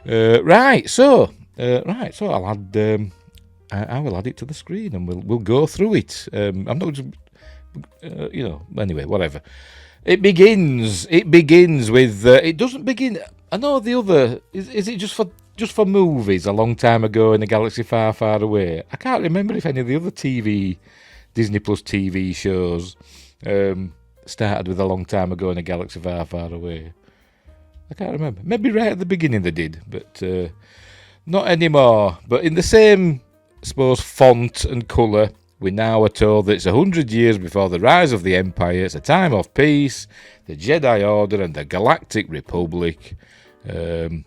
Right, so I'll add. I will add it to the screen, and we'll go through it. I'm not just, Anyway, whatever. It begins with. It doesn't begin. I know the other. Is it just for movies? A long time ago in a galaxy far, far away. I can't remember if any of the other Disney Plus TV shows started with a long time ago in a galaxy far, far away. I can't remember. Maybe right at the beginning they did, but not anymore. But in the same, I suppose, font and colour, we now are told that it's 100 years before the rise of the Empire. It's a time of peace, the Jedi Order and the Galactic Republic have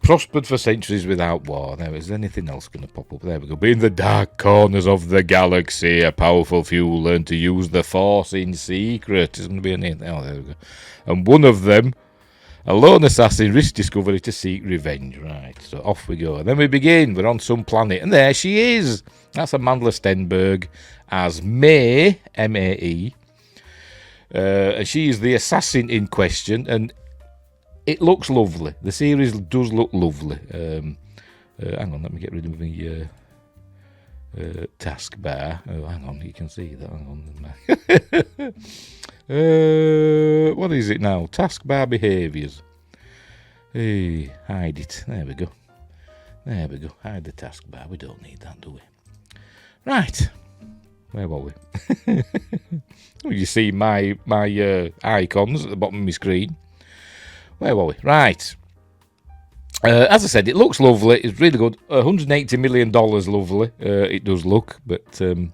prospered for centuries without war. Now, is anything else going to pop up? There we go. But in the dark corners of the galaxy, a powerful few learn to use the Force in secret. There's going to be a name. Oh, there we go. And one of them, a lone assassin, risks discovery to seek revenge. Right, so off we go. And then we begin. We're on some planet, and there she is. That's Amanda Stenberg as May, M-A-E. And she is the assassin in question, and it looks lovely. The series does look lovely. Hang on, let me get rid of my taskbar. Oh, hang on, you can see that. Hang on. What is it now? Taskbar behaviours. Hey, hide it. There we go. Hide the taskbar. We don't need that, do we? Right. Where were we? Well, you see my icons at the bottom of my screen. Where were we? Right. As I said, it looks lovely. It's really good. $180 million lovely. It does look, but it's a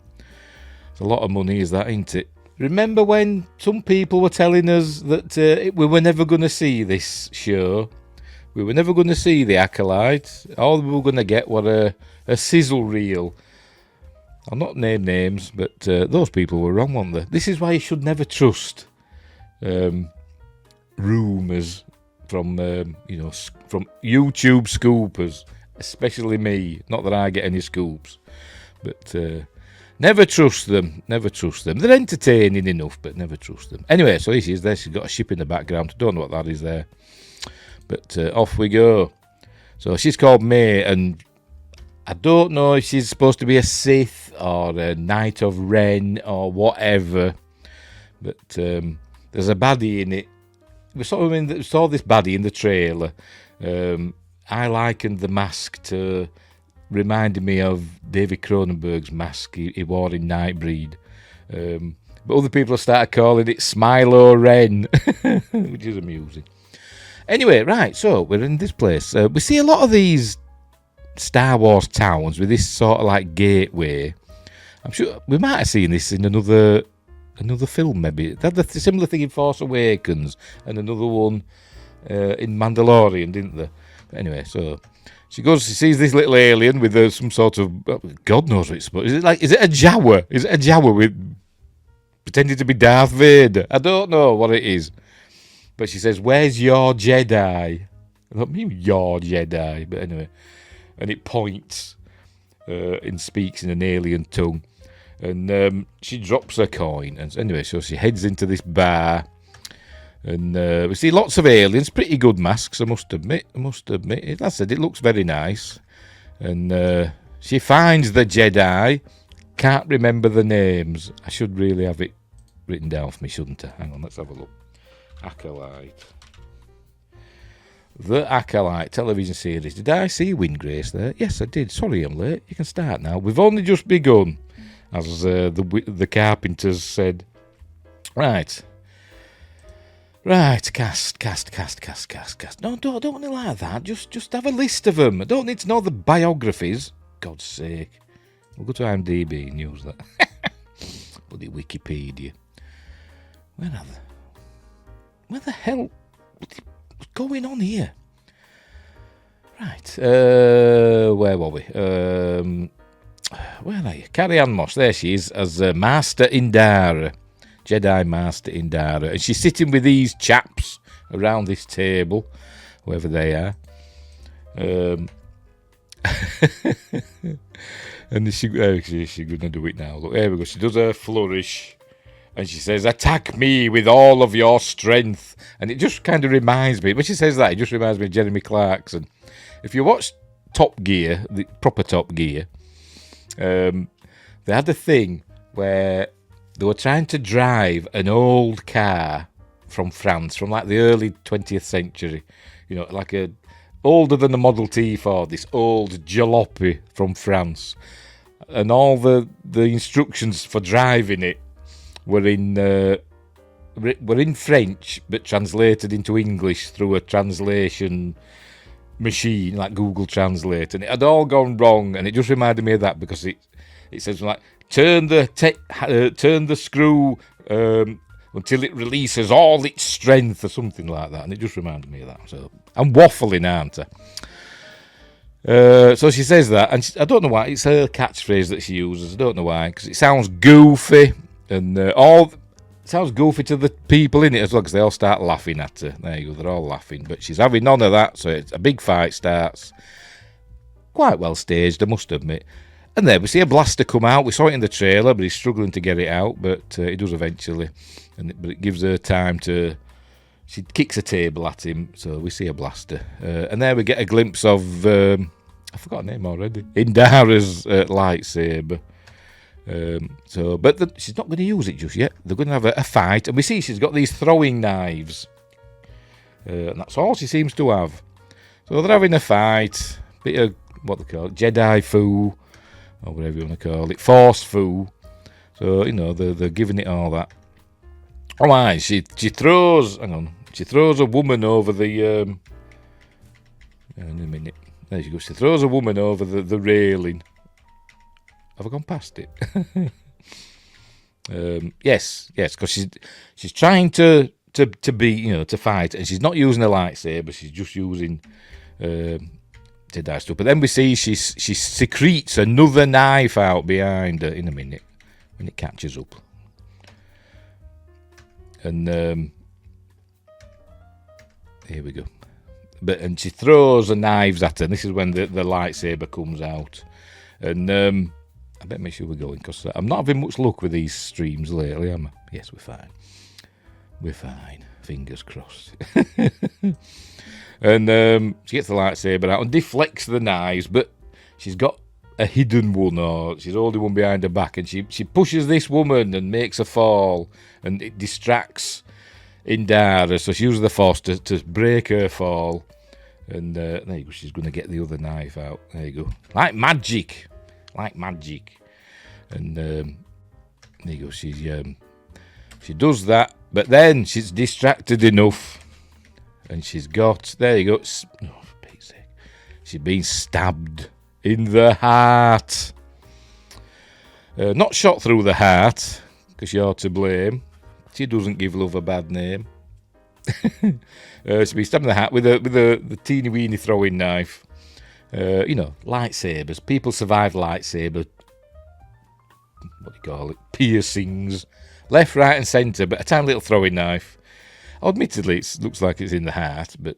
lot of money, is that, ain't it? Remember when some people were telling us that we were never going to see this show? We were never going to see the Acolyte. All we were going to get were a sizzle reel. I'll not name names, but those people were wrong, weren't they? This is why you should never trust rumours from from YouTube scoopers, especially me. Not that I get any scoops, but never trust them. They're entertaining enough, but never trust them. Anyway, so here she is. There, she's got a ship in the background. Don't know what that is there, but off we go. So she's called May, and I don't know if she's supposed to be a Sith or a Knight of Ren or whatever, but there's a baddie in it. We saw this baddie in the trailer. I likened the mask to reminding me of David Cronenberg's mask he wore in Nightbreed. But other people have started calling it Smilo Ren, which is amusing. Anyway, right, so we're in this place. We see a lot of these Star Wars towns with this sort of like gateway. I'm sure we might have seen this in another film, maybe. They had a similar thing in Force Awakens and another one in Mandalorian, didn't they? But anyway, so she sees this little alien with some sort of, God knows what it's supposed. Is it a Jawa? Is it a Jawa with pretending to be Darth Vader? I don't know what it is. But she says, "Where's your Jedi?" I don't mean your Jedi, but anyway. And it points and speaks in an alien tongue. And she drops her coin. And anyway, so she heads into this bar. And we see lots of aliens. Pretty good masks, I must admit. As I said, it looks very nice. And she finds the Jedi. Can't remember the names. I should really have it written down for me, shouldn't I? Hang on, let's have a look. Acolyte. The Acolyte television series. Did I see Windgrace there? Yes, I did. Sorry I'm late. You can start now. We've only just begun, as the carpenters said. Right. Cast. No, don't want it like that. Just have a list of them. I don't need to know the biographies. God's sake. We'll go to IMDb and use that. Bloody Wikipedia. Where are they? Where the hell? What's going on here? Right. Where were we? Where are you? Carrie-Anne Moss. There she is as Master Indara. Jedi Master Indara. And she's sitting with these chaps around this table, whoever they are. And she's going to do it now. Look, there we go. She does her flourish. And she says, "Attack me with all of your strength." And it just kind of reminds me, when she says that, it just reminds me of Jeremy Clarkson. If you watch Top Gear, the proper Top Gear, they had a thing where they were trying to drive an old car from France, from like the early 20th century, like a older than the Model T Ford, this old jalopy from France. And all the instructions for driving it were in French, but translated into English through a translation machine like Google Translate, and it had all gone wrong. And it just reminded me of that, because it says like turn the screw until it releases all its strength, or something like that. And it just reminded me of that. So I'm waffling, aren't I? So she says that, and I don't know why. It's her catchphrase that she uses. I don't know why, because it sounds goofy. And it sounds goofy to the people in it as well, because they all start laughing at her. There you go, they're all laughing. But she's having none of that, so a big fight starts. Quite well staged, I must admit. And there we see a blaster come out. We saw it in the trailer, but he's struggling to get it out. But he does eventually. But it gives her time to... She kicks a table at him, so we see a blaster. And there we get a glimpse of... I forgot her name already. Indara's lightsaber. But she's not going to use it just yet. They're going to have a fight, and we see she's got these throwing knives, and that's all she seems to have. So they're having a fight, bit of what they call it, Jedi foo, or whatever you want to call it, Force foo. So they're giving it all that. Oh my! She throws. Hang on. She throws a woman over the. In a minute. There she goes. She throws a woman over the railing. Have I gone past it? Yes, because she's trying to be, to fight, and she's not using a lightsaber. She's just using Jedi stuff. But then we see she secretes another knife out behind her in a minute when it catches up, and here we go. And she throws the knives at her. And this is when the lightsaber comes out, and. I better make sure we're going, because I'm not having much luck with these streams lately, am I? Yes, we're fine. We're fine. Fingers crossed. And she gets the lightsaber out and deflects the knives, but she's got a hidden one, or she's holding one behind her back, and she pushes this woman and makes her fall, and it distracts Indara, so she uses the Force to break her fall. And there you go, she's going to get the other knife out. There you go. Like magic. And there you go. She does that, but then she's distracted enough, and she's got, there you go. Oh, for Pete's sake, she's been stabbed in the heart. Not shot through the heart, because you're to blame. She doesn't give love a bad name. She's been stabbed in the heart with the teeny weeny throwing knife. Lightsabers. People survive lightsaber. What do you call it? Piercings. Left, right, and centre, but a tiny little throwing knife. Admittedly, it looks like it's in the heart, but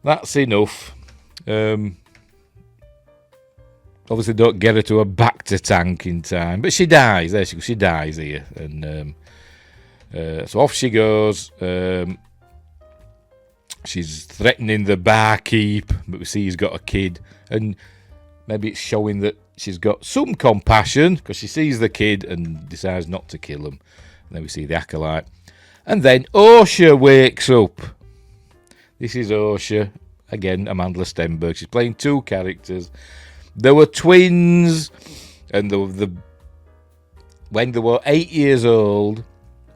that's enough. Obviously, don't get her to a Bacta tank in time, but she dies. There she goes. She dies here, and so off she goes. She's threatening the barkeep, but we see he's got a kid, and maybe it's showing that she's got some compassion, because she sees the kid and decides not to kill him. And then we see the Acolyte, and then Osha wakes up. This is Osha again, Amanda Stenberg. She's playing two characters. There were twins, and when they were 8 years old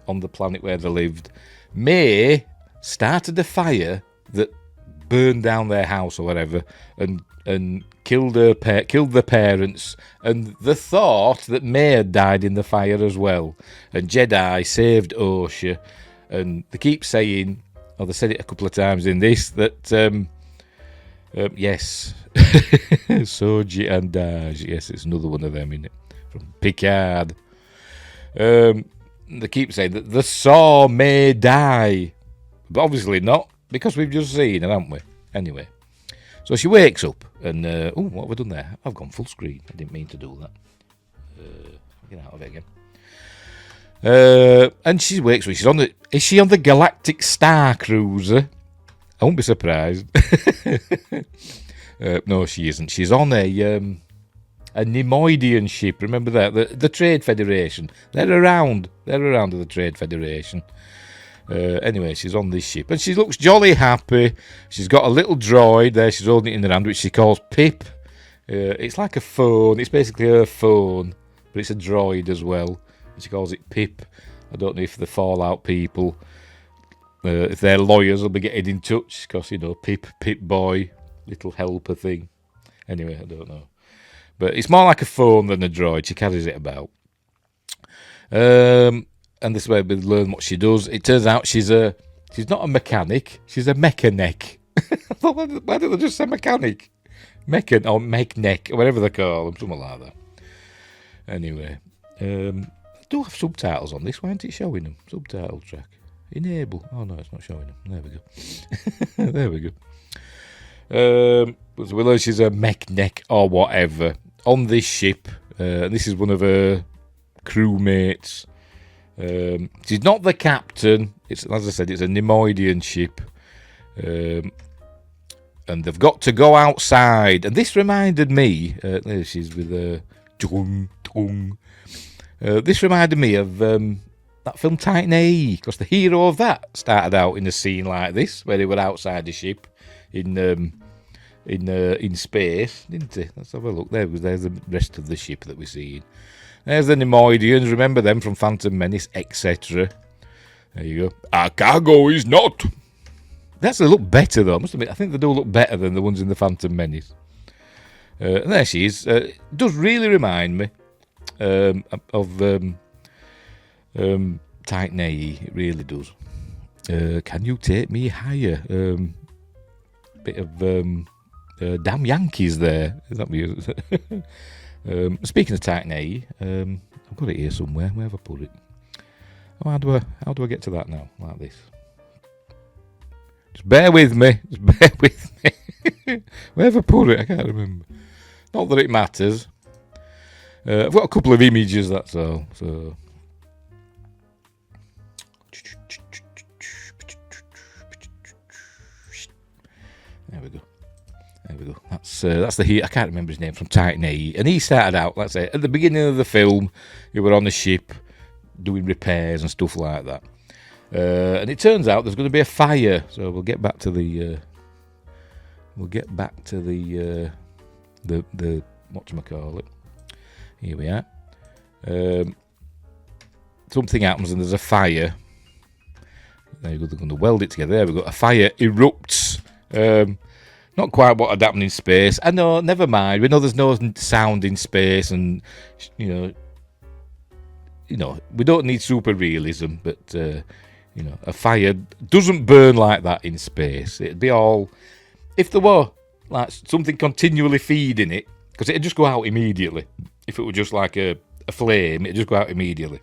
on the planet where they lived, May started a fire that burned down their house or whatever, and killed the parents, and the thought that May had died in the fire as well. And Jedi saved Osha, and they keep saying, or they said it a couple of times in this, that yes, Soji and Daj, yes, it's another one of them, isn't it, from Picard. They keep saying that the Saw may die, but obviously not, because we've just seen it, haven't we? Anyway, so she wakes up, and what have I done there? I've gone full screen. I didn't mean to do that. Get out of it again. And she wakes up. She's on the. Is she on the Galactic Star Cruiser? I won't be surprised. No, she isn't. She's on a Nemoidian ship. Remember that? The Trade Federation. They're around. They're around the Trade Federation. Anyway, she's on this ship. And she looks jolly happy. She's got a little droid there. She's holding it in her hand, which she calls Pip. It's like a phone. It's basically her phone. But it's a droid as well. And she calls it Pip. I don't know if the Fallout people, if they're lawyers, will be getting in touch. Because, Pip boy, little helper thing. Anyway, I don't know. But it's more like a phone than a droid. She carries it about. And this way we learn what she does. It turns out she's not a mechanic. She's a mechanic. Why don't they just say mechanic? Mechan or mechanic, or whatever they call them, something like that. Anyway, I do have subtitles on this. Why aren't it showing them? Subtitle track. Enable. Oh no, it's not showing them. There we go. There we go. We learn she's a mechanic or whatever on this ship. This is one of her crewmates. She's not the captain. It's, as I said, it's a Nemoidian ship. And they've got to go outside. And this reminded me, there she's with a this reminded me of that film Titan AE, because the hero of that started out in a scene like this, where they were outside the ship in space, didn't they? Let's have a look. There's the rest of the ship that we're seeing. There's the Nemoidians, remember them from Phantom Menace, etc. There you go. Our cargo is not. That's a look better though, I must admit. I think they do look better than the ones in the Phantom Menace. And there she is. It does really remind me of Titan AE. It really does. Can you take me higher? Bit of damn Yankees there. Is that me? Speaking of Titan AE, I've got it here somewhere. Where have I put it? Oh, how do I get to that now? Like this. Just bear with me. Where have I put it? I can't remember. Not that it matters. I've got a couple of images, that's all. So there we go. That's the I can't remember his name, from Titan AE, and he started out, let's say, at the beginning of the film. He were on the ship doing repairs and stuff like that. And it turns out there's going to be a fire, so we'll get back to the whatchamacallit. Here we are. Something happens and there's a fire. There you go, they're going to weld it together. There we go. A fire erupts. Not quite what had happened in space. I know, never mind. We know there's no sound in space, and we don't need super realism, but a fire doesn't burn like that in space. It'd be all, if there were like something continually feeding it, because it'd just go out immediately. If it were just like a flame, it'd just go out immediately.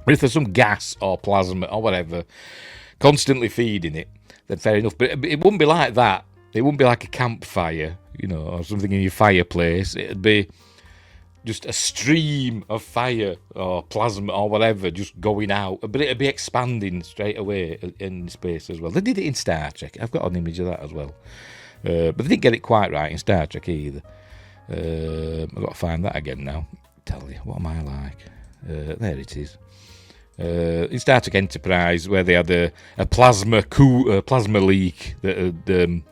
But if there's some gas or plasma or whatever constantly feeding it, then fair enough. But it wouldn't be like that. It wouldn't be like a campfire, or something in your fireplace. It'd be just a stream of fire or plasma or whatever just going out. But it'd be expanding straight away in space as well. They did it in Star Trek. I've got an image of that as well. But they didn't get it quite right in Star Trek either. I've got to find that again now. Tell you, what am I like? There it is. In Star Trek Enterprise, where they had a plasma leak that had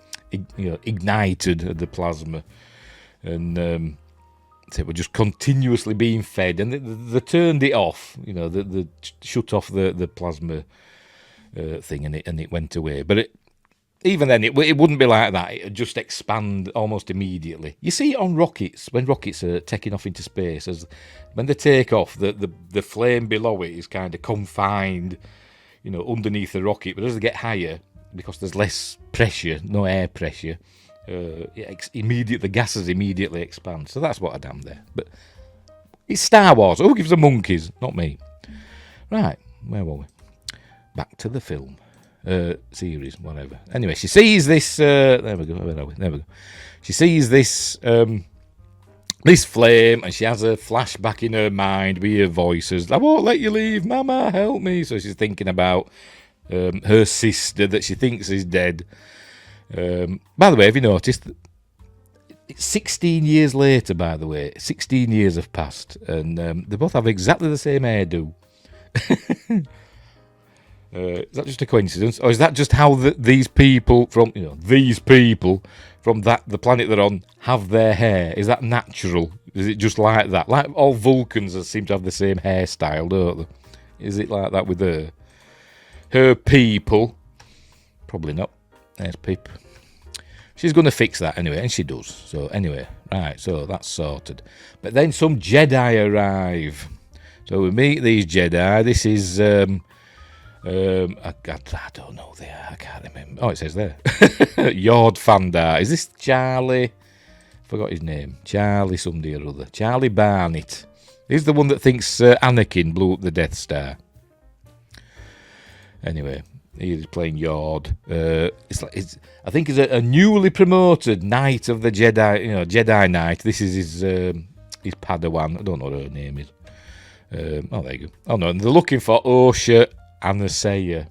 ignited the plasma, and they were just continuously being fed, and they turned it off. They shut off the plasma thing, and it went away. But even then, it wouldn't be like that. It'd just expand almost immediately. You see it on rockets, when rockets are taking off into space. As when they take off, the flame below it is kind of confined, underneath the rocket. But as they get higher, because there's less pressure, no air pressure, the gases immediately expand. So that's what I damned there. But it's Star Wars. Who gives the monkeys? Not me. Right, where were we? Back to the film. Series, whatever. Anyway, she sees this. There we go. Where are we? There we go. She sees this this flame, and she has a flashback in her mind with her voices. I won't let you leave, Mama, help me. So she's thinking about her sister that she thinks is dead. By the way, have you noticed? It's 16 years later, by the way. 16 years have passed, and they both have exactly the same hairdo. Is that just a coincidence, or is that just how these people from the planet they're on have their hair? Is that natural? Is it just like that? Like all Vulcans seem to have the same hairstyle, don't they? Is it like that with her? Her people? Probably not. There's Pip. She's going to fix that anyway, and she does. So anyway, right, so that's sorted. But then some Jedi arrive. So we meet these Jedi. This is, I don't know there. I can't remember. Oh, it says there. Yord Fandar. Is this Charlie? Forgot his name. Charlie somebody or other. Charlie Barnett. He's the one that thinks Anakin blew up the Death Star. Anyway, he's playing Yord. I think he's a newly promoted Knight of the Jedi. Jedi Knight. This is his Padawan. I don't know what her name is. There you go. Oh no, and they're looking for Osha Aniseya.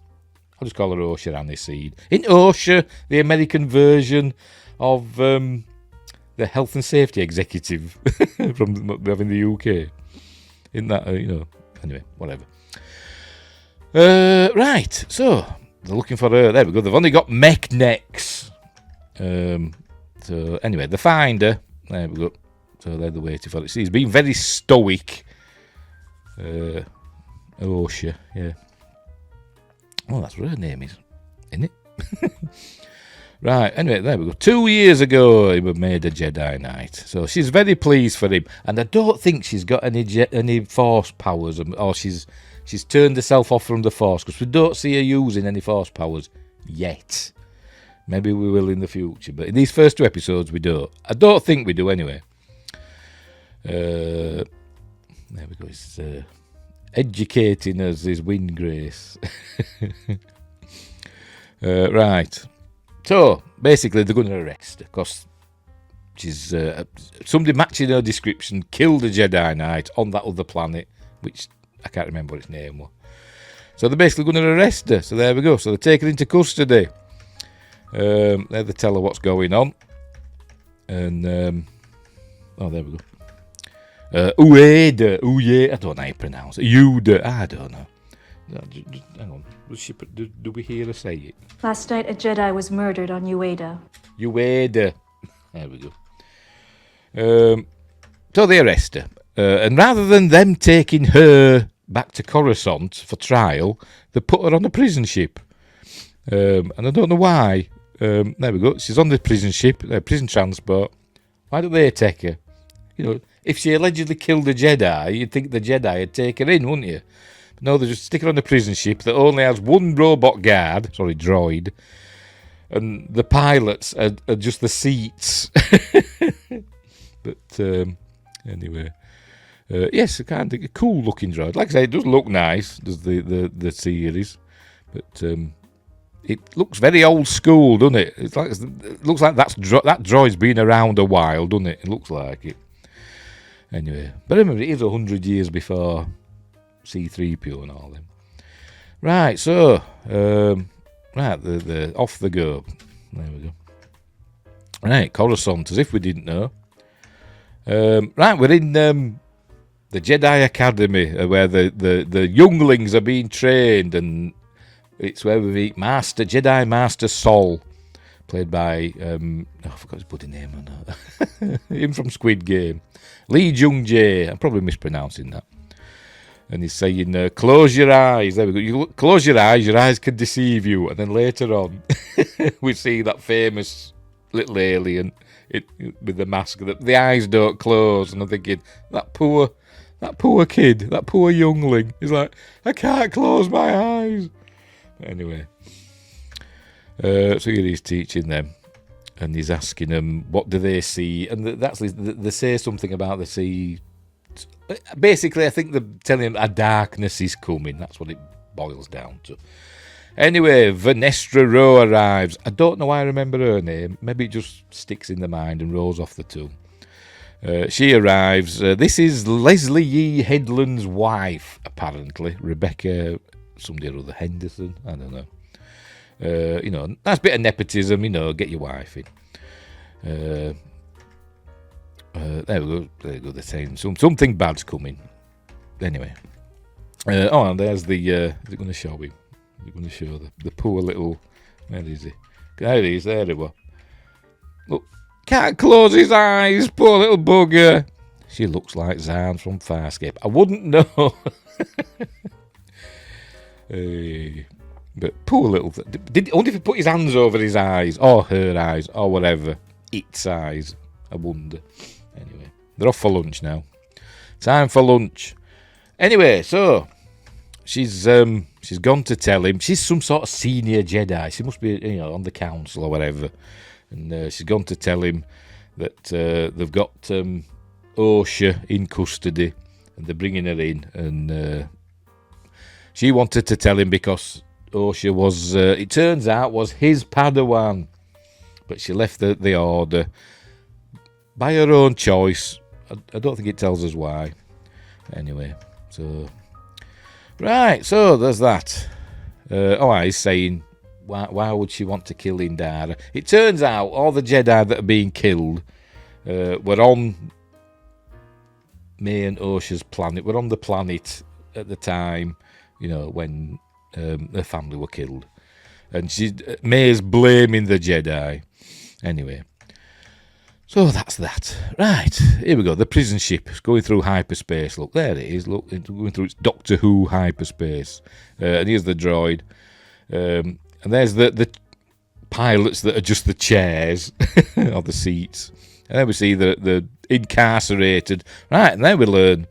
I'll just call her Osha Aniseed. Isn't Osha the American version of the health and safety executive from we have in the UK? Isn't that Anyway, whatever. Right, so they're looking for her. There we go. They've only got mech necks. So anyway, they find her. There we go. So they're waiting for it. She's been very stoic. Osha, yeah. Oh, that's what her name is, isn't it? Right, anyway, there we go. 2 years ago, he was made a Jedi Knight. So she's very pleased for him. And I don't think she's got any Force powers, or she's turned herself off from the Force, because we don't see her using any Force powers yet. Maybe we will in the future, but in these first 2 episodes, we don't. I don't think we do anyway. There we go. He's educating us his wind grace. Right. So, basically, they're going to arrest her, because she's somebody matching her description killed a Jedi Knight on that other planet, which I can't remember what its name was. So they're basically going to arrest her. So there we go. So they take her into custody. There they tell her what's going on. And, there we go. Ueda, I don't know how you pronounce it. Uda, I don't know. Hang on, do we hear her say it? Last night a Jedi was murdered on Ueda. Ueda. There we go. So they arrest her. And rather than them taking her back to Coruscant for trial, they put her on a prison ship. And I don't know why. There we go. She's on the prison ship, prison transport. Why don't they take her? If she allegedly killed a Jedi, you'd think the Jedi would take her in, wouldn't you? But no, they just stick her on a prison ship that only has one droid, and the pilots are just the seats. But anyway, yes, a kind of a cool-looking droid. Like I say, it does look nice, does the series, but it looks very old school, doesn't it? It looks like that droid's been around a while, doesn't it? It looks like it. Anyway, but remember, it is 100 years before C-3PO and all them. Right, so, the off they go. There we go. Right, Coruscant, as if we didn't know. Right, we're in the Jedi Academy, where the younglings are being trained, and it's where we meet Jedi Master Sol, played by, I forgot his bloody name or not. Him from Squid Game. Lee Jung-jae. I'm probably mispronouncing that. And he's saying, close your eyes. There we go. You close your eyes can deceive you. And then later on, we see that famous little alien with the mask. The eyes don't close. And I'm thinking, that poor kid, that poor youngling. He's like, I can't close my eyes. Anyway. So here he's teaching them. And he's asking them, what do they see? And they say something about they see. Basically, I think they're telling him a darkness is coming. That's what it boils down to. Anyway, Venestra Rowe arrives. I don't know why I remember her name. Maybe it just sticks in the mind and rolls off the tongue. She arrives. This is Leslie E. Headland's wife, apparently. Rebecca, somebody or other, Henderson. I don't know. Nice bit of nepotism, get your wife in. There we go. They're saying something bad's coming. Anyway. And there's the... is it going to show him? Is it going to show the poor little... Where is he? There he is. There he was. Look. Can't close his eyes, poor little bugger. She looks like Zan from Farscape. I wouldn't know. But poor little... Only if he put his hands over his eyes, or her eyes, or whatever. Its eyes. I wonder. Anyway, they're off for lunch now. Time for lunch. Anyway, so... She's gone to tell him. She's some sort of senior Jedi. She must be, on the council or whatever. And she's gone to tell him that they've got Osha in custody and they're bringing her in. And she wanted to tell him because Osha was, it turns out, was his Padawan. But she left the order by her own choice. I don't think it tells us why. Anyway, so... Right, so there's that. He's saying... Why would she want to kill Indara? It turns out all the Jedi that are being killed were on May and Osha's planet. Were on the planet at the time, when her family were killed. And May's blaming the Jedi. Anyway. So that's that. Right, here we go. The prison ship is going through hyperspace. Look, there it is. Look, it's going through its Doctor Who hyperspace. And here's the droid. And there's the pilots that are just the chairs or the seats. And then we see the incarcerated. Right, and then we learn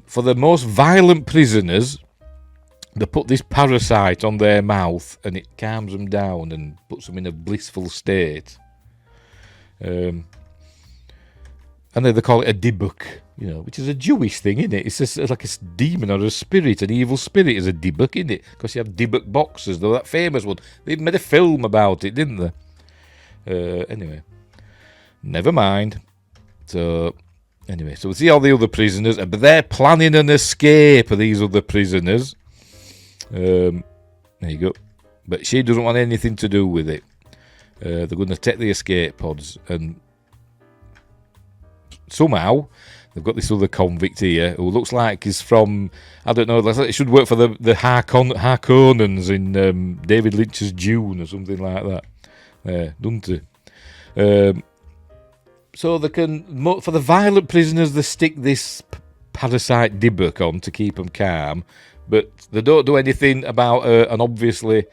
for the most violent prisoners, they put this parasite on their mouth and it calms them down and puts them in a blissful state. And then they call it a dibuk, which is a Jewish thing, isn't it? It's just like a demon or a spirit, an evil spirit is a dibuk, isn't it? Because you have dibuk boxers, though, that famous one. They made a film about it, didn't they? Anyway, never mind. So we see all the other prisoners, but they're planning an escape of these other prisoners. There you go. But she doesn't want anything to do with it. They're going to take the escape pods, and somehow they've got this other convict here who looks like he's from, I don't know, it should work for the Harkonnens in David Lynch's Dune or something like that. Doesn't it? So they can, for the violent prisoners, they stick this parasite dibuk on to keep them calm, but they don't do anything about an obviously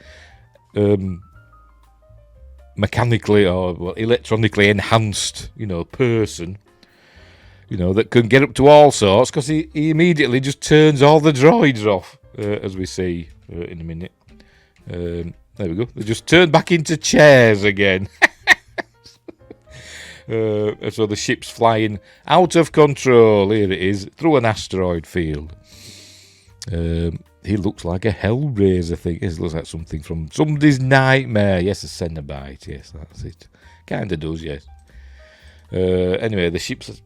mechanically or electronically enhanced, person, that can get up to all sorts, because he immediately just turns all the droids off, as we see in a minute. There we go. They just turn back into chairs again. So the ship's flying out of control. Here it is, through an asteroid field. He looks like a Hellraiser thing. He looks like something from somebody's nightmare. Yes, a Cenobite. Yes, that's it. Kind of does, yes. Anyway, the ship's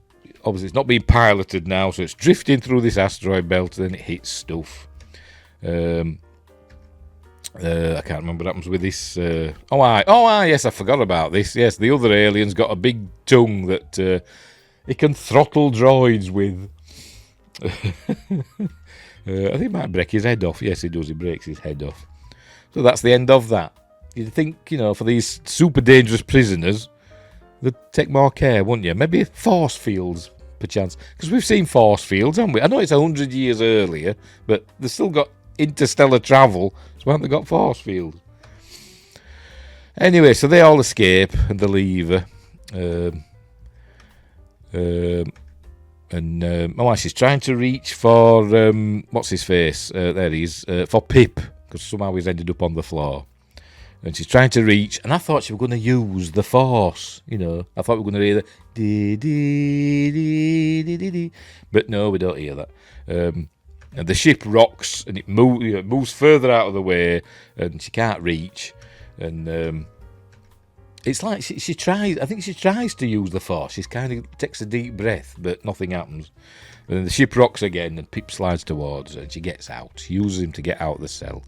obviously it's not being piloted now, so it's drifting through this asteroid belt, and then it hits stuff. I can't remember what happens with this. Yes, I forgot about this. Yes, the other alien's got a big tongue that he can throttle droids with. I think he might break his head off. Yes, he does. He breaks his head off. So that's the end of that. You'd think, for these super dangerous prisoners, they'd take more care, wouldn't you? Maybe force fields, perchance. Because we've seen force fields, haven't we? I know it's 100 years earlier, but they've still got interstellar travel, so haven't they got force fields? Anyway, so they all escape, and they leave her. She's trying to reach for what's his face? There he is, for Pip, because somehow he's ended up on the floor, and she's trying to reach. And I thought she was going to use the force, I thought we were going to hear the dee dee dee dee dee dee, but no, we don't hear that. And the ship rocks and it moves further out of the way, and she can't reach. And it's like she tries. I think she tries to use the force. She kind of takes a deep breath, but nothing happens. And then the ship rocks again, and Pip slides towards her, and she gets out. She uses him to get out of the cell.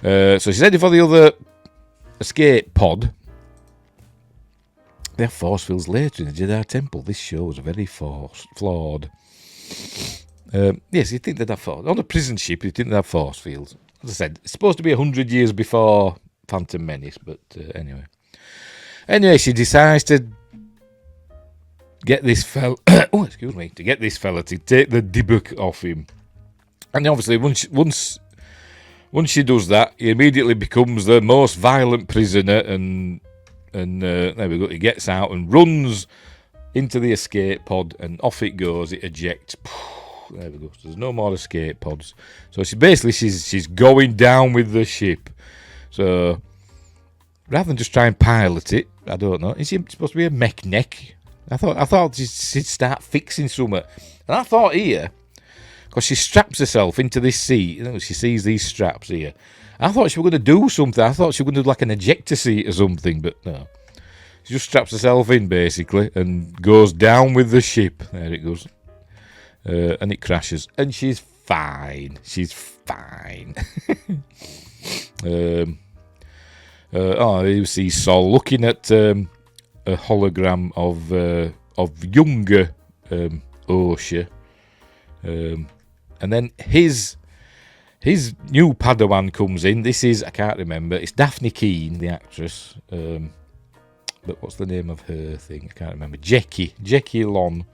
So she's heading for the other escape pod. They have force fields later in the Jedi Temple. This show is very flawed. Yes, you'd think they'd have force. On a prison ship, you'd think they'd have force fields. As I said, it's supposed to be 100 years before Phantom Menace, but anyway. Anyway, she decides to get this fella... to get this fella to take the debug off him. And obviously, once she does that, he immediately becomes the most violent prisoner, and there we go. He gets out and runs into the escape pod, and off it goes. It ejects. There we go. So there's no more escape pods. So she's going down with the ship. So rather than just try and pilot it, I don't know. Is she supposed to be a mech? I thought she'd start fixing something, and I thought here, because she straps herself into this seat. You know, she sees these straps here. I thought she was going to do something. I thought she was going to do like an ejector seat or something, but no. She just straps herself in, basically, and goes down with the ship. There it goes. And it crashes. And she's fine. She's fine. You see Sol looking at a hologram of younger Yorkshire. And then his new Padawan comes in. This is, I can't remember, it's Daphne Keane, the actress. But what's the name of her thing? I can't remember. Jackie Lon.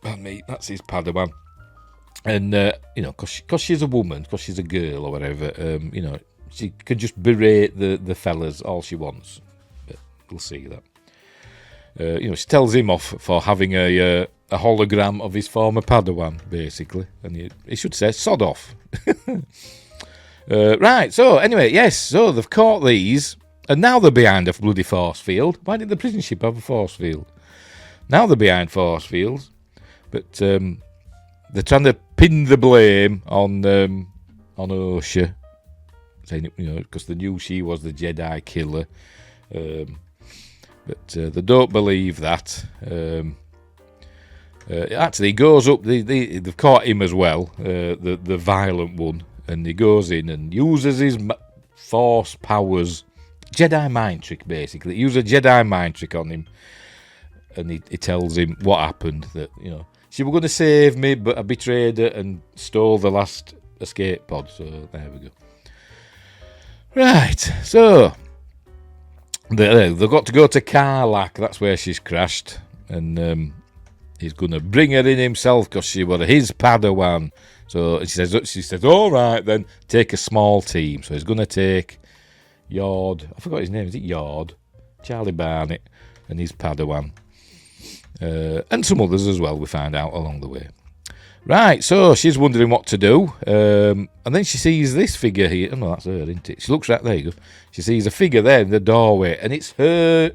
That's his Padawan. And, because she's a woman, because she's a girl or whatever, she can just berate the fellas all she wants. But we'll see that. She tells him off for having a hologram of his former Padawan, basically. And he should say, sod off. Right, so anyway, yes, so they've caught these, and now they're behind a bloody force field. Why did the prison ship have a force field? Now they're behind force fields, but they're trying to pin the blame on Yorkshire, saying, because they knew she was the Jedi killer. But they don't believe that. Actually, he goes up. They've caught him as well, the violent one, and he goes in and uses his force powers, Jedi mind trick, basically. He uses a Jedi mind trick on him, and he tells him what happened. That she was going to save me, but I betrayed her and stole the last escape pod. So there we go. Right, so they've got to go to Karlak. That's where she's crashed, and he's going to bring her in himself because she was his Padawan. So she says, all right, then take a small team. So he's going to take Yard. I forgot his name. Is it Yard? Charlie Barnett and his Padawan, and some others as well. We find out along the way. Right, so she's wondering what to do, and then she sees this figure here. Oh, no, that's her, isn't it? She looks right there. You go. She sees a figure there in the doorway, and it's her.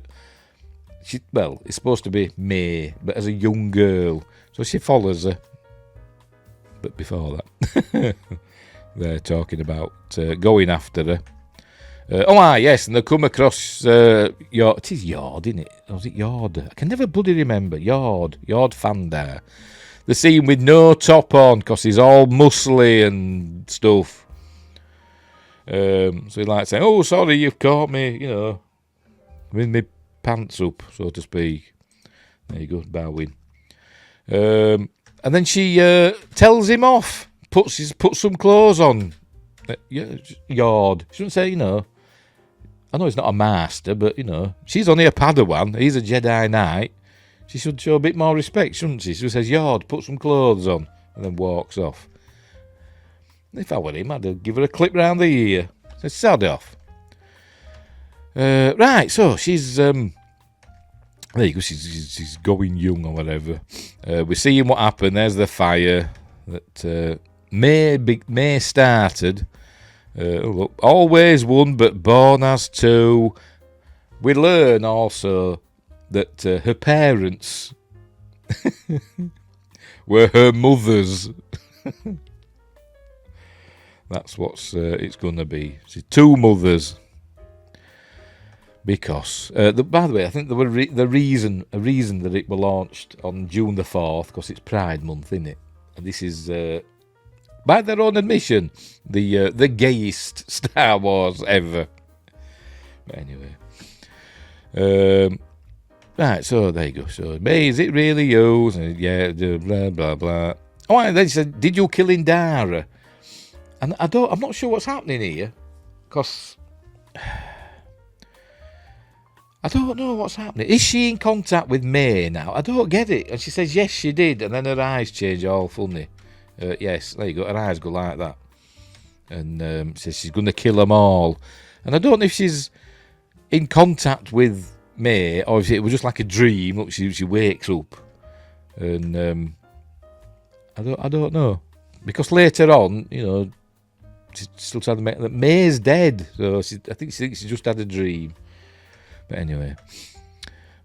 It's supposed to be May, but as a young girl. So she follows her. But before that, they're talking about going after her. Yes, and they come across Yard. It is Yard, isn't it? Or is it Yard? I can never bloody remember. Yard Fandar. The scene with no top on because he's all muscly and stuff. So he's like saying, "Oh, sorry, you've caught me, with my pants up, so to speak." There you go, bowing. And then she tells him off, puts some clothes on. Yard. She shouldn't say, I know he's not a master, but, she's only a Padawan. He's a Jedi Knight. She should show a bit more respect, shouldn't she? She says, Yard, put some clothes on, and then walks off. If I were him, I'd give her a clip round the ear. Says, sod off. Right, so she's... there you go, she's going young or whatever. We're seeing what happened. There's the fire that May started. Look, always one, but born as two. We learn also that her parents were her mothers. That's what it's going to be. She's two mothers. Because, by the way, I think there were a reason that it were launched on June the 4th, because it's Pride Month, isn't it? And this is, by their own admission, the gayest Star Wars ever. But anyway. Right, so there you go. So, May, is it really you? And, yeah, blah, blah, blah. Oh, and then she said, did you kill Indara? And I'm not sure what's happening here, because I don't know what's happening. Is she in contact with May now? I don't get it. And she says, yes, she did. And then her eyes change all funny. Yes, there you go. Her eyes go like that. And says she's going to kill them all. And I don't know if she's in contact with May, or if it was just like a dream. Look, she wakes up. And I don't know. Because later on, you know, she's still trying to make that May's dead. So I think she thinks she just had a dream. But anyway.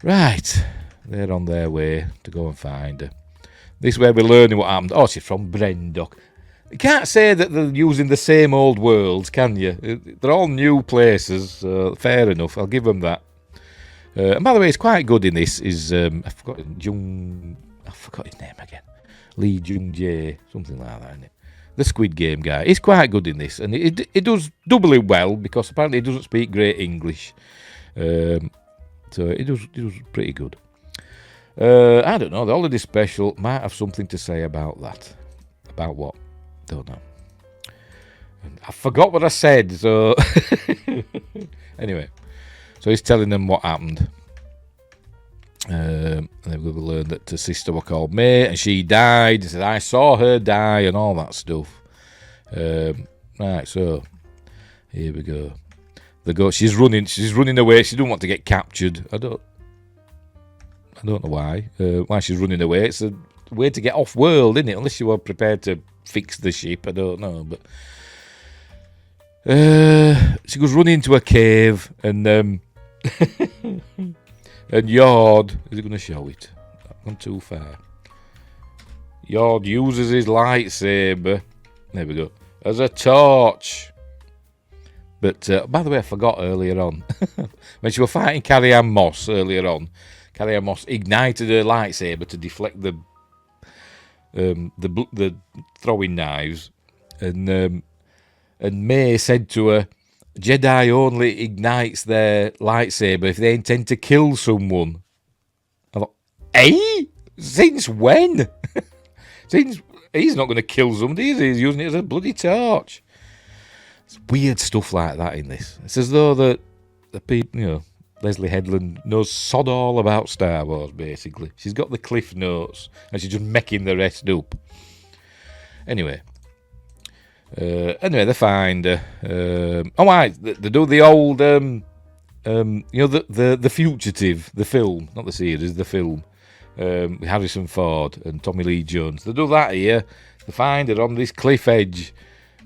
Right. They're on their way to go and find her. This is where we're learning what happened. Oh, she's from Brendock. You can't say that they're using the same old worlds, can you? They're all new places, so fair enough. I'll give them that. And by the way, it's quite good in this. I forgot his name again. Lee Jung Jae, something like that, isn't it? The Squid Game guy. He's quite good in this, and it does doubly well because apparently he doesn't speak great English. So it does pretty good. I don't know. The holiday special might have something to say about that. About what? Don't know. I forgot what I said. So anyway, so he's telling them what happened. And then we learn that her sister was called May, and she died. He said, I saw her die, and all that stuff. Right, so here we go. She's running away. She doesn't want to get captured. I don't know why. Why she's running away. It's a way to get off world, isn't it? Unless you were prepared to fix the ship. I don't know, but she goes running into a cave, and and Yord, is it going to show it? I've gone too far. Yord uses his lightsaber. There we go. As a torch. But, by the way, I forgot earlier on. When she was fighting Carrie-Anne Moss earlier on, Carrie-Anne Moss ignited her lightsaber to deflect the throwing knives. And May said to her, Jedi only ignites their lightsaber if they intend to kill someone. I thought, Since when? Since he's not going to kill somebody, is he? He's using it as a bloody torch. It's weird stuff like that in this. It's as though the people, you know, Leslie Headland knows sod all about Star Wars, basically. She's got the cliff notes, and she's just making the rest up. Anyway, they find her. They do the old, you know, the Fugitive, the film, not the series, the film, with Harrison Ford and Tommy Lee Jones. They do that here. They find her on this cliff edge,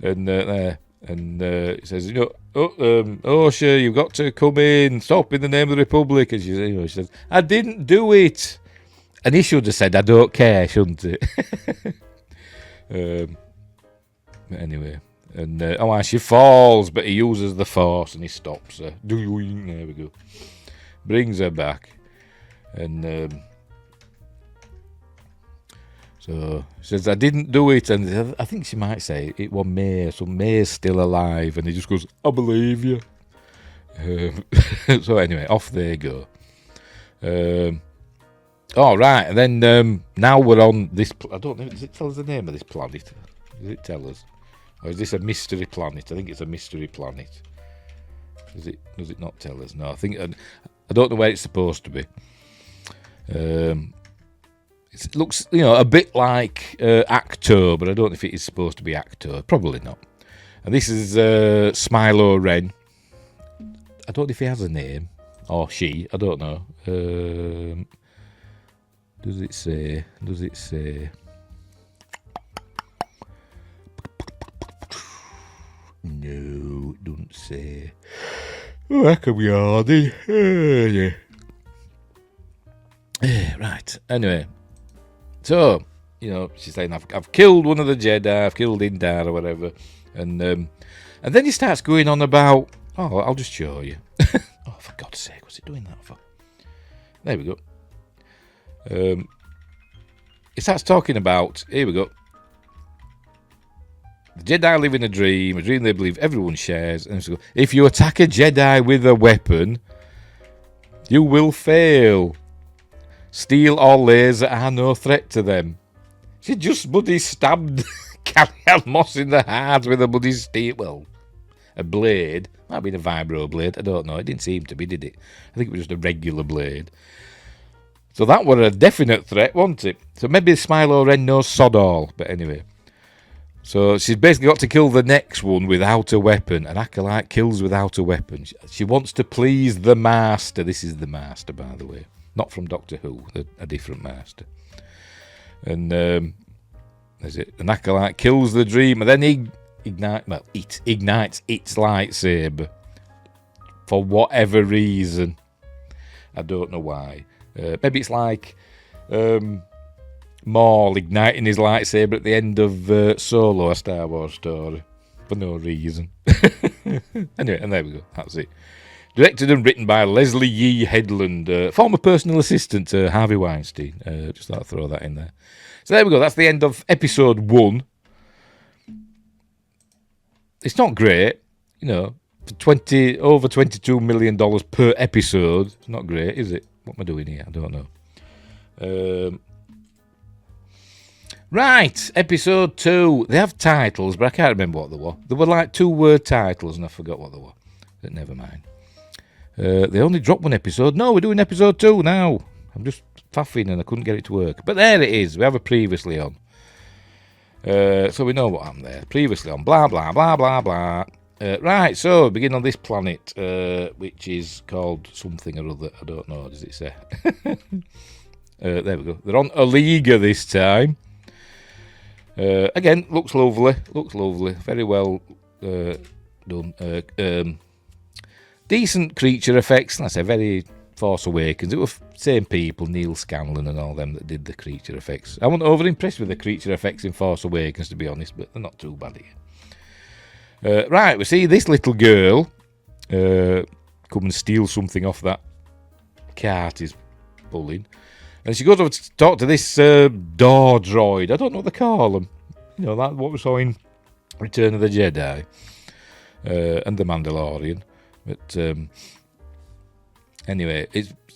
and it says, you know, Osha, you've got to come in, stop in the name of the Republic. And she says, I didn't do it. And he should have said, I don't care, shouldn't it? Anyway, and she falls, but he uses the Force and he stops her. There we go. Brings her back, and so she says, I didn't do it, and I think she might say it was May, so May's still alive, and he just goes, I believe you. So anyway, off they go. All right, and then now we're on this. I don't know. Does it tell us the name of this planet? Does it tell us, or is this a mystery planet? I think it's a mystery planet. Does it not tell us? No, I think I don't know where it's supposed to be. It looks, you know, a bit like Actor, but I don't know if it is supposed to be Actor. Probably not. And this is Smilo Ren. I don't know if he has a name or she. I don't know. Does it say? No, it doesn't say. Oh, that could be hardy. Yeah. Right. Anyway, so you know, she's saying, "I've killed one of the Jedi. I've killed Indar or whatever," and then he starts going on about, "Oh, I'll just show you." Oh, for God's sake, what's it doing that for? There we go. It starts talking about, here we go. The Jedi live in a dream they believe everyone shares. And so, if you attack a Jedi with a weapon, you will fail. Steel or laser are no threat to them. She just bloody stabbed Carrie Moss in the heart with a bloody steel. Well, a blade. Might have been a vibro blade. I don't know. It didn't seem to be, did it? I think it was just a regular blade. So that was a definite threat, wasn't it? So maybe Smilo Ren knows sod all. But anyway. So she's basically got to kill the next one without a weapon. An Acolyte kills without a weapon. She wants to please the Master. This is the Master, by the way. Not from Doctor Who. A different Master. And is it? An Acolyte kills the dream and then it ignites its lightsaber. For whatever reason. I don't know why. Maybe it's like Maul igniting his lightsaber at the end of Solo, a Star Wars story, for no reason. Anyway, and there we go. That's it. Directed and written by Leslie Yee Headland, former personal assistant to Harvey Weinstein. Just thought I'd throw that in there. So there we go. That's the end of episode 1. It's not great, for over $22 million per episode. It's not great, is it? What am I doing here? I don't know. Right, episode 2. They have titles, but I can't remember what they were. They were like 2-word titles, and I forgot what they were. But never mind. They only dropped 1 episode. No, we're doing episode 2 now. I'm just faffing and I couldn't get it to work. But there it is. We have a previously on. So we know what happened there. Previously on. Blah, blah, blah, blah, blah. Right, so begin on this planet, which is called something or other. I don't know. Does it say? There we go. They're on Aliga this time. Again, looks lovely. Very well done. Decent creature effects. That's a very Force Awakens. It was same people, Neil Scanlon and all them that did the creature effects. I wasn't over impressed with the creature effects in Force Awakens, to be honest, but they're not too bad here. Right, we see this little girl come and steal something off that cart he's pulling. And she goes over to talk to this door droid. I don't know what they call them. Like what we saw in Return of the Jedi and The Mandalorian. But anyway,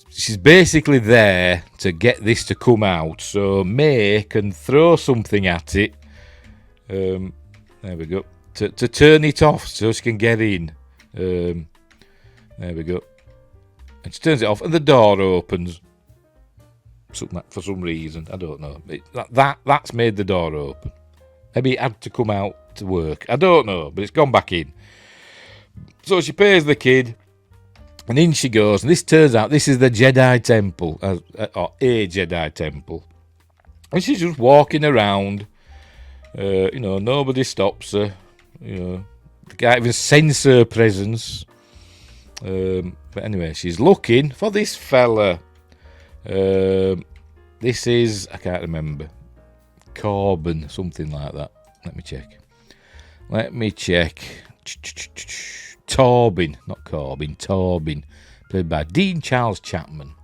she's basically there to get this to come out. So May can throw something at it. There we go. To turn it off so she can get in. There we go. And she turns it off and the door opens. For some reason, I don't know. That's made the door open. Maybe it had to come out to work. I don't know, but it's gone back in. So she pays the kid, and in she goes. And this turns out this is the Jedi Temple, or a Jedi Temple. And she's just walking around. Nobody stops her. They can't even sense her presence. But anyway, she's looking for this fella. This is, I can't remember, Corbin, something like that. Let me check. Torbin, not Corbin, Torbin, played by Dean Charles Chapman.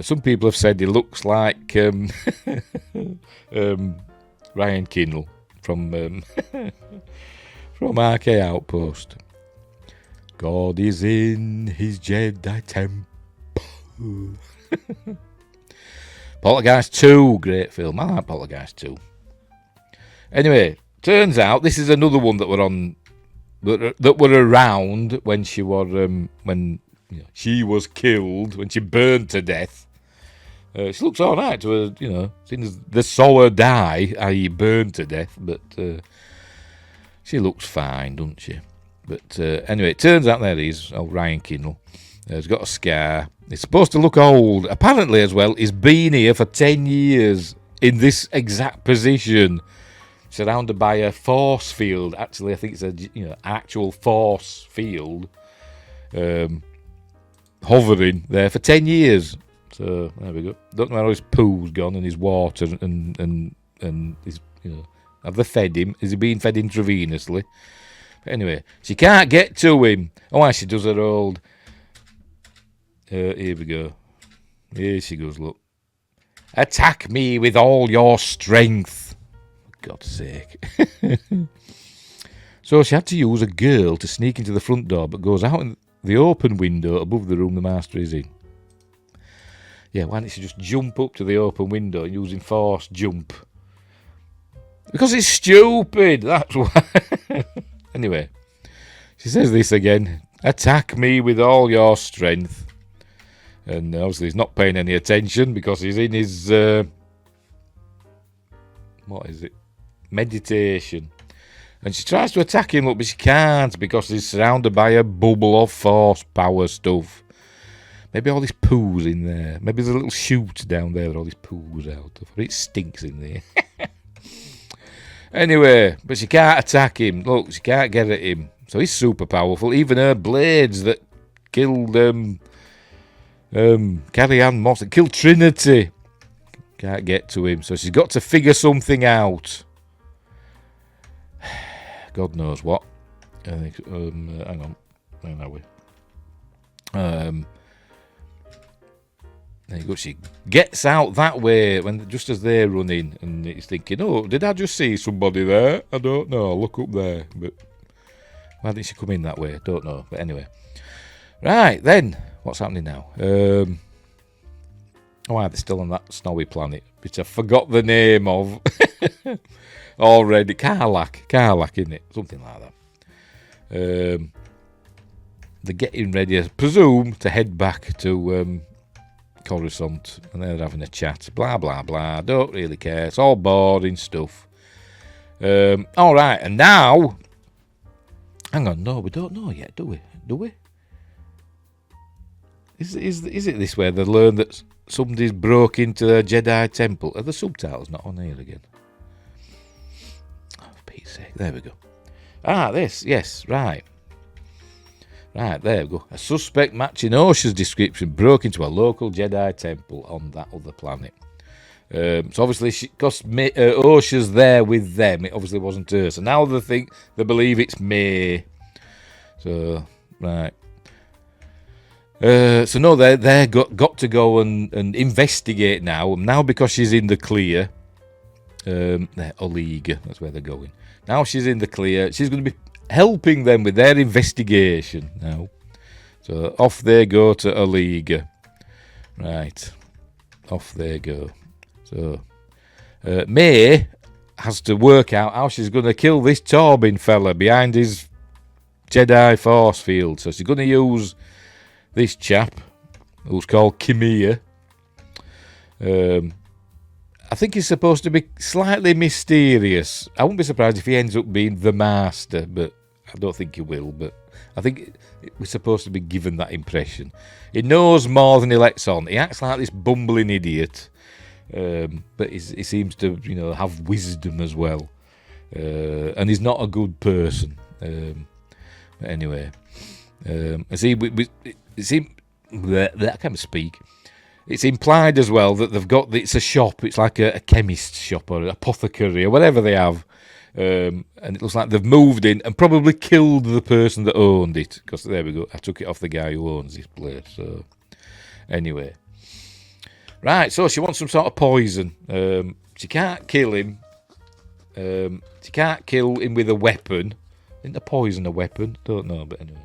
Some people have said he looks like Ryan Kindle from RK Outpost. God is in his Jedi temple. Poltergeist 2, great film. I like Poltergeist 2. Anyway, turns out this is another one that were around when she was she was killed, when she burned to death. She looks all right to her, seeing as they saw her die, i.e. burned to death, but she looks fine, doesn't she? But anyway, it turns out there he is, old Ryan Kindle. He's got a scar. He's supposed to look old. Apparently, as well, he's been here for 10 years in this exact position, surrounded by a force field. Actually, I think it's an actual force field hovering there for 10 years. So there we go. Don't know how his poo's gone and his water and his, have they fed him? Is he being fed intravenously? But anyway, she can't get to him. Oh, she does her old Here we go. Here she goes, look. Attack me with all your strength. For God's sake. So she had to use a girl to sneak into the front door, but goes out in the open window above the room the master is in. Yeah, why didn't she just jump up to the open window using force jump? Because it's stupid, that's why. Anyway, she says this again. Attack me with all your strength. And obviously he's not paying any attention because he's in his... what is it? Meditation. And she tries to attack him, but she can't because he's surrounded by a bubble of force power stuff. Maybe all this poo's in there. Maybe there's a little chute down there that all this poo's out of. Or it stinks in there. Anyway, but she can't attack him. Look, she can't get at him. So he's super powerful. Even her blades that killed Carrie Ann Moss, killed Trinity, can't get to him. So she's got to figure something out. God knows what. I think, hang on. Where are we? There you go. She gets out that way when just as they're running, and he's thinking, "Oh, did I just see somebody there? I don't know. Look up there." But why didn't she come in that way? Don't know. But anyway, right then, what's happening now? Why are they still on that snowy planet, which I forgot the name of already? Karlak, isn't it? Something like that. They're getting ready, I presume, to head back to Coruscant, and they're having a chat. Blah blah blah. Don't really care. It's all boring stuff. All right, and now, hang on. No, we don't know yet, do we? Do we? Is it this way? They learn that somebody's broke into the Jedi temple. Are the subtitles not on here again? Oh, for Pete's sake. There we go. This. Yes, right. Right, there we go. A suspect matching Osha's description broke into a local Jedi temple on that other planet. So obviously, because Osha's there with them, it obviously wasn't her. So now they believe it's May. So, right. So no, they got to go and investigate now. Now because she's in the clear, Olega, that's where they're going. Now she's in the clear. She's going to be helping them with their investigation now. So off they go to Olega. Right, off they go. So May has to work out how she's going to kill this Torbin fella behind his Jedi force field. So she's going to use this chap, who's called Kimia. I think he's supposed to be slightly mysterious. I wouldn't be surprised if he ends up being the master, but I don't think he will. But I think we're supposed to be given that impression. He knows more than he lets on. He acts like this bumbling idiot, but he seems to, have wisdom as well. And he's not a good person. But anyway, I can't speak. It's implied as well that they've got, it's a shop, it's like a chemist shop or an apothecary or whatever they have, and it looks like they've moved in and probably killed the person that owned it, because there we go, I took it off the guy who owns this place. So anyway, right, so she wants some sort of poison. She can't kill him. She can't kill him with a weapon. Isn't the poison a weapon? Don't know, but anyway.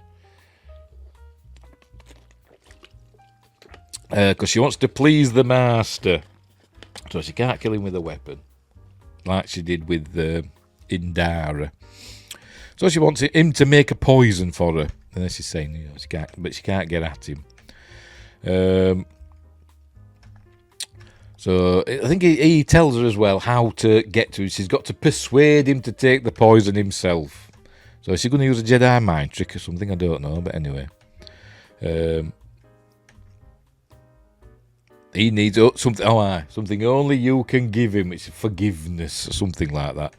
Because she wants to please the master. So she can't kill him with a weapon, like she did with Indara. So she wants him to make a poison for her. And then she's saying, she can't get at him. So I think he tells her as well how to get to him. She's got to persuade him to take the poison himself. So is she going to use a Jedi mind trick or something? I don't know, but anyway. He needs something. Something only you can give him. It's forgiveness or something like that.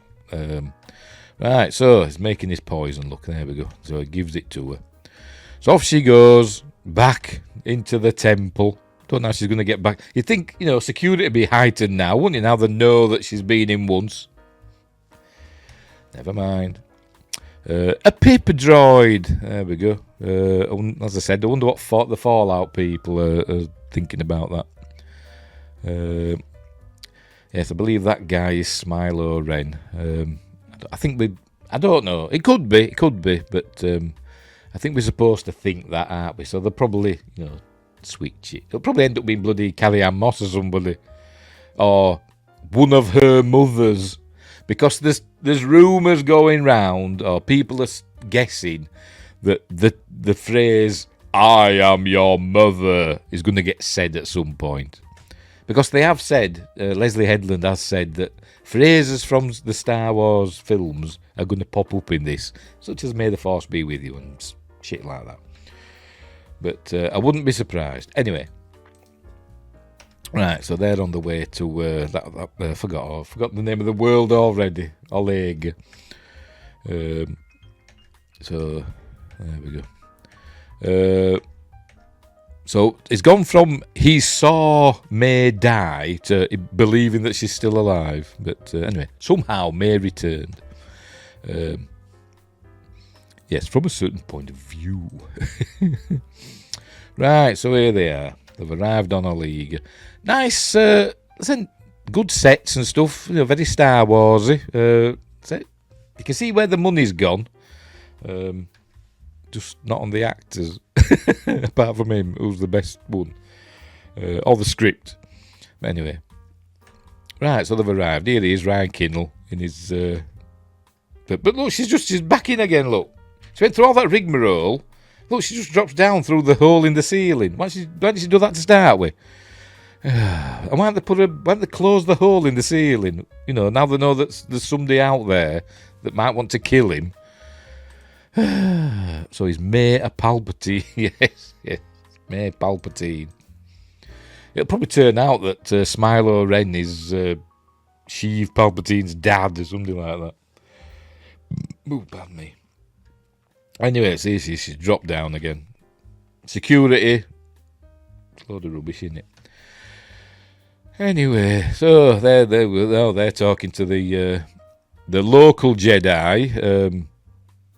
Right, so he's making his poison. Look, there we go. So he gives it to her. So off she goes back into the temple. Don't know how she's going to get back. You'd think, security would be heightened now, wouldn't you? Now they know that she's been in once. Never mind. A pip droid. There we go. As I said, I wonder what the Fallout people are thinking about that. Yes, I believe that guy is Smilo Ren. I don't know. It could be, but I think we're supposed to think that, aren't we? So they'll probably, switch it. It'll probably end up being bloody Carrie-Anne Moss or somebody, or one of her mothers, because there's rumours going round, or people are guessing that the phrase "I am your mother" is going to get said at some point. Because they have said, Leslie Headland has said that phrases from the Star Wars films are going to pop up in this, such as "May the Force be with you" and shit like that. But I wouldn't be surprised. Anyway, right, so they're on the way to I forgot the name of the world already. Oleg. So there we go. So it's gone from he saw May die to believing that she's still alive. But anyway, somehow May returned. Yes, from a certain point of view. Right, so here they are. They've arrived on a league. Nice, good sets and stuff. Very Star Warsy. You can see where the money's gone. Just not on the actors. Apart from him, who's the best one. Or the script. But anyway. Right, so they've arrived. Here he is, Ryan Kinnell, in his... But look, she's back in again, look. She went through all that rigmarole. Look, she just drops down through the hole in the ceiling. Why did she do that to start with? And why don't they close the hole in the ceiling? Now they know that there's somebody out there that might want to kill him. So he's May a Palpatine. yes, May Palpatine. It'll probably turn out that Smilo Ren is Sheev Palpatine's dad or something like that. Ooh, pardon me. Anyway, it's easy. She's dropped down again. Security. It's a load of rubbish, isn't it? Anyway, so they're talking to the local Jedi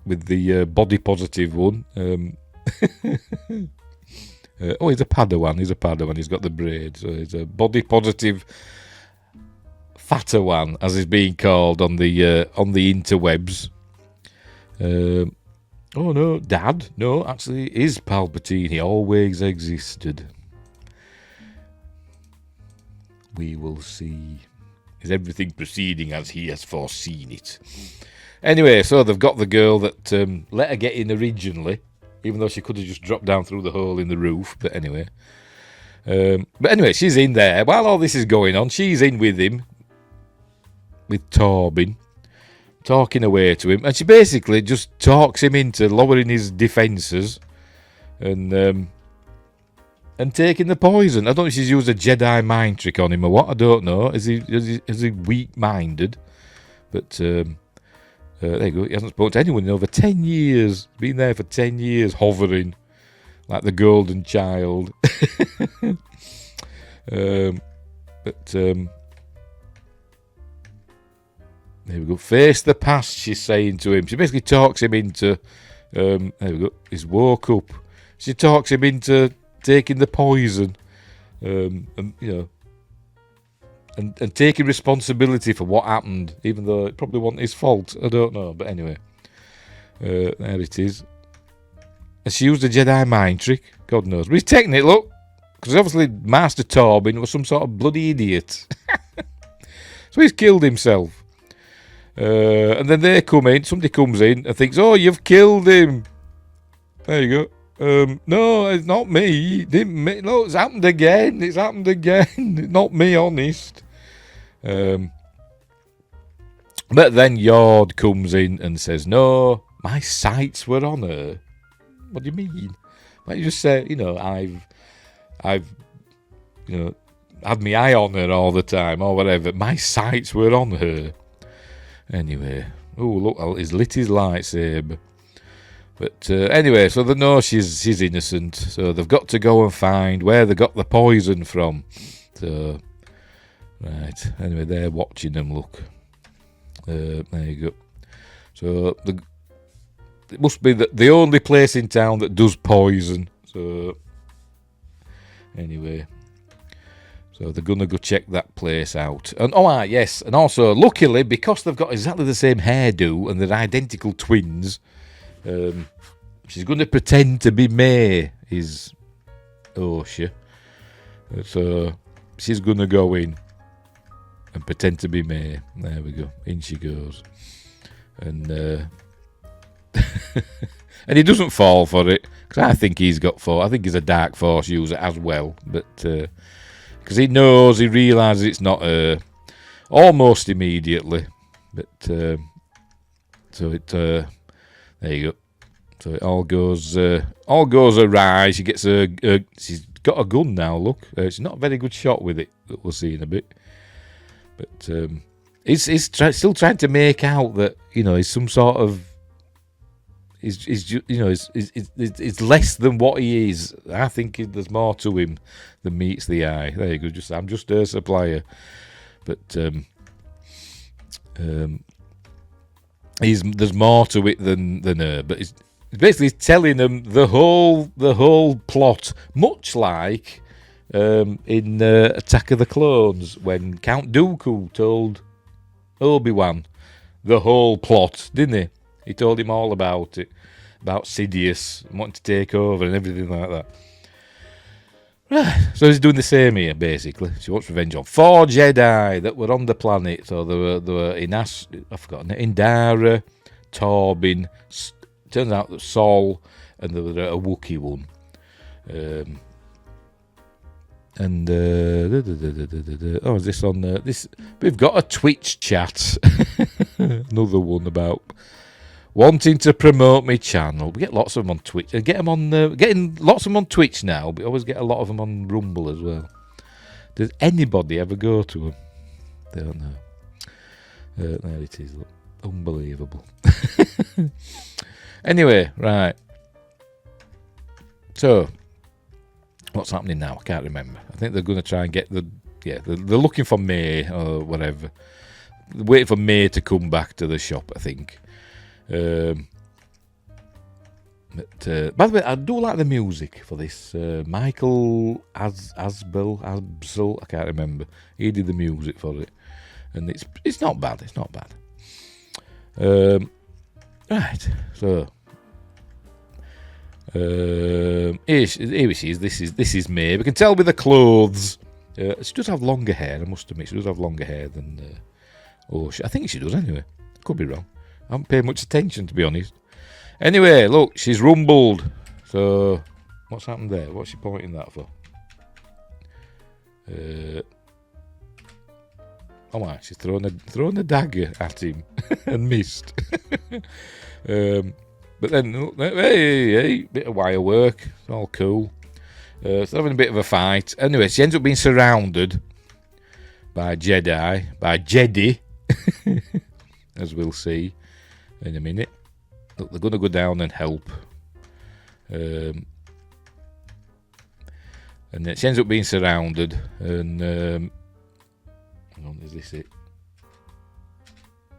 with the body positive one. He's a Padawan. He's got the braid, so he's a body positive fatter one, as is being called on the interwebs. Oh no, Dad? No, actually, it is Palpatine. He always existed. We will see. Is everything proceeding as he has foreseen it? Anyway, so they've got the girl that let her get in originally, even though she could have just dropped down through the hole in the roof. But anyway, she's in there. While all this is going on, she's in with him, with Torbin, talking away to him, and she basically just talks him into lowering his defences and taking the poison. I don't know if she's used a Jedi mind trick on him or what. I don't know. Is he weak-minded? But there you go. He hasn't spoken to anyone in over 10 years. Been there for 10 years, hovering like the golden child. There we go. Face the past, she's saying to him. She basically talks him into... there we go. He's woke up. She talks him into taking the poison. And taking responsibility for what happened, even though it probably wasn't his fault. I don't know. But anyway. There it is. And she used a Jedi mind trick. God knows. But he's taking it, look. Because obviously Master Torbin was some sort of bloody idiot. So he's killed himself. And then they come in, somebody comes in and thinks, oh, you've killed him. There you go. No, it's not me. No, it's happened again. Not me, honest. But then Yord comes in and says, no, my sights were on her. What do you mean? Why don't you just say, I've had my eye on her all the time or whatever. My sights were on her. Anyway, oh look, he's lit his lightsaber. But anyway, so they know she's innocent. So they've got to go and find where they got the poison from. So, right. Anyway, they're watching them. Look, there you go. So it must be the only place in town that does poison. So anyway, so they're gonna go check that place out. And yes, and also luckily because they've got exactly the same hairdo and they're identical twins, she's gonna pretend to be May. Is Osha. So she's gonna go in and pretend to be May. There we go. In she goes. And and he doesn't fall for it, because I think he's got I think he's a dark force user as well, but because he realises it's not her almost immediately, but so it there you go. So it all goes awry. She gets she's got a gun now. Look, she's not a very good shot with it. That we'll see in a bit, but he's still trying to make out that he's some sort of is less than what he is. I think there's more to him than meets the eye. There you go. I'm just a supplier, but there's more to it than her. But it's basically telling them the whole plot, much like in Attack of the Clones when Count Dooku told Obi-Wan the whole plot, didn't he? He told him all about it, about Sidious wanting to take over and everything like that. Right, so he's doing the same here, basically. She wants revenge on 4 Jedi that were on the planet. So they were in I've forgotten it, Indara, Torbin. Turns out that Saul, and there was a Wookiee one. Is this on this? We've got a Twitch chat. Another one about wanting to promote my channel. We get lots of them on Twitch. Get them on getting lots of them on Twitch now, but we always get a lot of them on Rumble as well. Does anybody ever go to them? Don't know. There it is. Look. Unbelievable. Anyway, right. So, what's happening now? I can't remember. I think they're going to try and get they're looking for May or whatever. They're waiting for May to come back to the shop, I think. But by the way, I do like the music for this. Michael Asbel, I can't remember. He did the music for it, and it's not bad. It's not bad. Right, so here she is. This is May. We can tell by the clothes. She does have longer hair. I must admit, she does have longer hair than. I think she does anyway. Could be wrong. I haven't paid much attention, to be honest. Anyway, look, she's rumbled. So, what's happened there? What's she pointing that for? She's thrown a dagger at him and missed. But then, hey, bit of wire work. It's all cool. So having a bit of a fight. Anyway, she ends up being surrounded by Jedi, as we'll see in a minute. Look, they're going to go down and help. And then she ends up being surrounded, and hang on, is this it?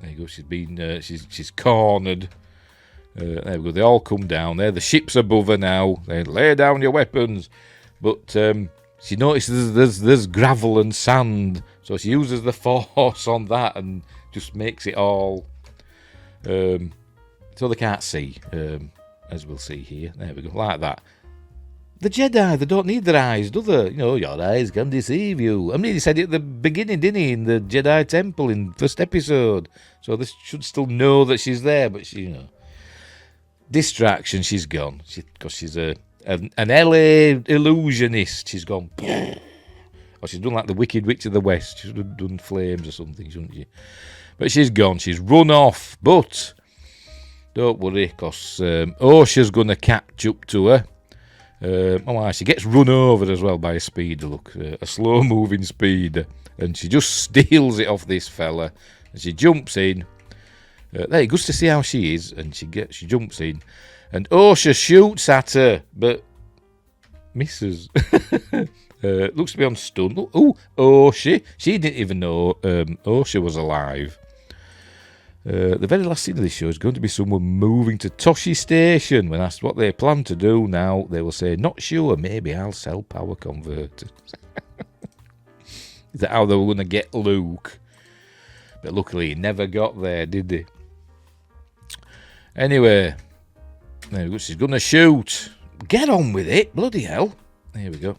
There you go. She's been she's cornered. There we go. They all come down there. The ship's above her now. They lay down your weapons, but she notices there's gravel and sand, so she uses the force on that and just makes it all so they can't see, as we'll see here. There we go, like that. The Jedi, they don't need their eyes, do they? Your eyes can deceive you. I mean, he said it at the beginning, didn't he, in the Jedi Temple in the first episode. So they should still know that she's there, but she, distraction, she's gone. Because she's an LA illusionist. She's gone. Or she's done like the Wicked Witch of the West. She should have done flames or something, shouldn't she? But she's gone. She's run off. But don't worry, because Osha's going to catch up to her. She gets run over as well by a speeder, look, a slow-moving speeder, and she just steals it off this fella, and she jumps in. There, it goes to see how she is, and she jumps in, and Osha shoots at her, but misses. Looks to be on stun. Oh, Osha! She didn't even know Osha was alive. The very last scene of this show is going to be someone moving to Toshi Station. When asked what they plan to do now, they will say, "Not sure, maybe I'll sell power converters." Is that how they were going to get Luke? But luckily he never got there, did he? Anyway, there we go. She's going to shoot. Get on with it, bloody hell. There we go.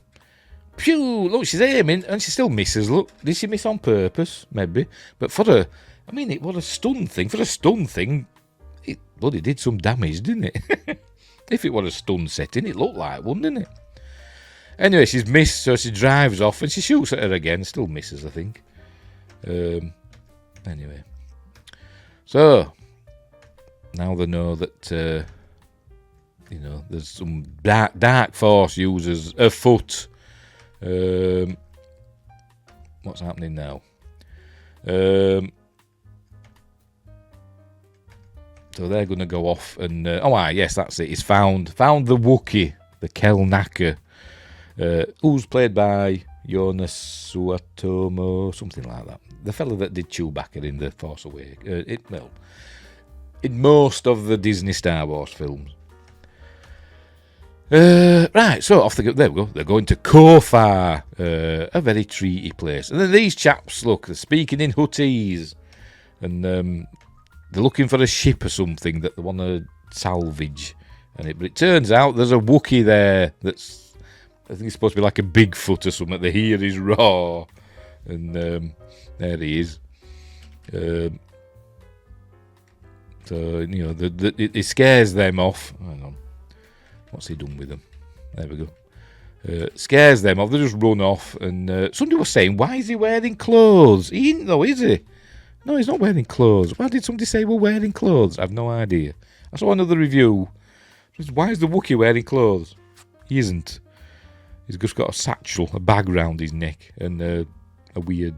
Pew! Look, she's aiming and she still misses. Look, did she miss on purpose? Maybe. But for a, I mean, it was a stun thing. For a stun thing, it bloody did some damage, didn't it? If it was a stun setting, it looked like one, didn't it? Anyway, she's missed, so she drives off and she shoots at her again. Still misses, I think. Anyway. So, now they know that, there's some dark force users afoot. What's happening now? So they're going to go off and... yes, that's it. He's found the Wookiee, the Kelnacker, who's played by Jonas Suatomo, something like that. The fellow that did Chewbacca in The Force Awakens. In most of the Disney Star Wars films. Right, so off they go. There we go. They're going to Kofar, a very treaty place. And then these chaps, look, they're speaking in Huttese. And they're looking for a ship or something that they want to salvage. But it turns out there's a Wookiee there that's, I think it's supposed to be like a Bigfoot or something. They hear he's raw. And there he is. So, it scares them off. Hang on. What's he done with them? There we go. Scares them off. They just run off. And somebody was saying, why is he wearing clothes? He ain't though, is he? No, he's not wearing clothes. Why did somebody say we're wearing clothes? I have no idea. I saw another review. Why is the Wookiee wearing clothes? He isn't. He's just got a satchel, a bag round his neck, and a weird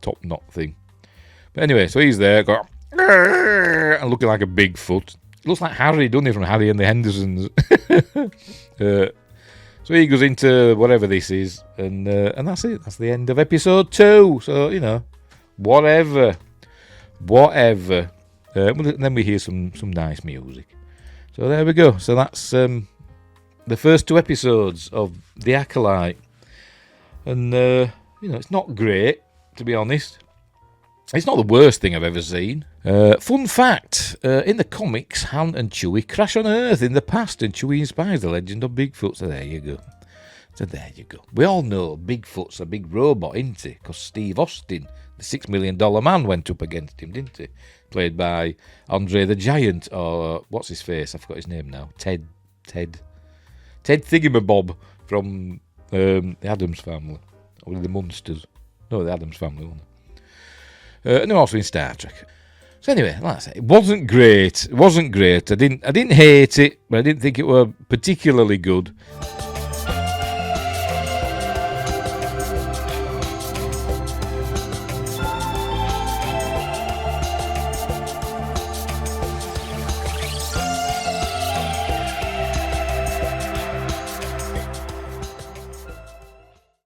top knot thing. But anyway, so he's there, going, and looking like a Bigfoot. Looks like Harry, doesn't he, from Harry and the Hendersons? So he goes into whatever this is, and that's it. That's the end of episode 2. So, whatever. Then we hear some nice music. So there we go. So that's the first 2 episodes of The Acolyte. And, it's not great, to be honest. It's not the worst thing I've ever seen. Fun fact, in the comics, Han and Chewie crash on Earth in the past, and Chewie inspires the legend of Bigfoot. So there you go. We all know Bigfoot's a big robot, isn't he? Because Steve Austin, the $6 million man, went up against him, didn't he? Played by Andre the Giant, or what's his face? I forgot his name now. Ted Thingamabob from the Addams Family. Or the Munsters. No, the Addams Family one. And they're also in Star Trek. So anyway, like I say, it wasn't great. I didn't hate it, but I didn't think it were particularly good.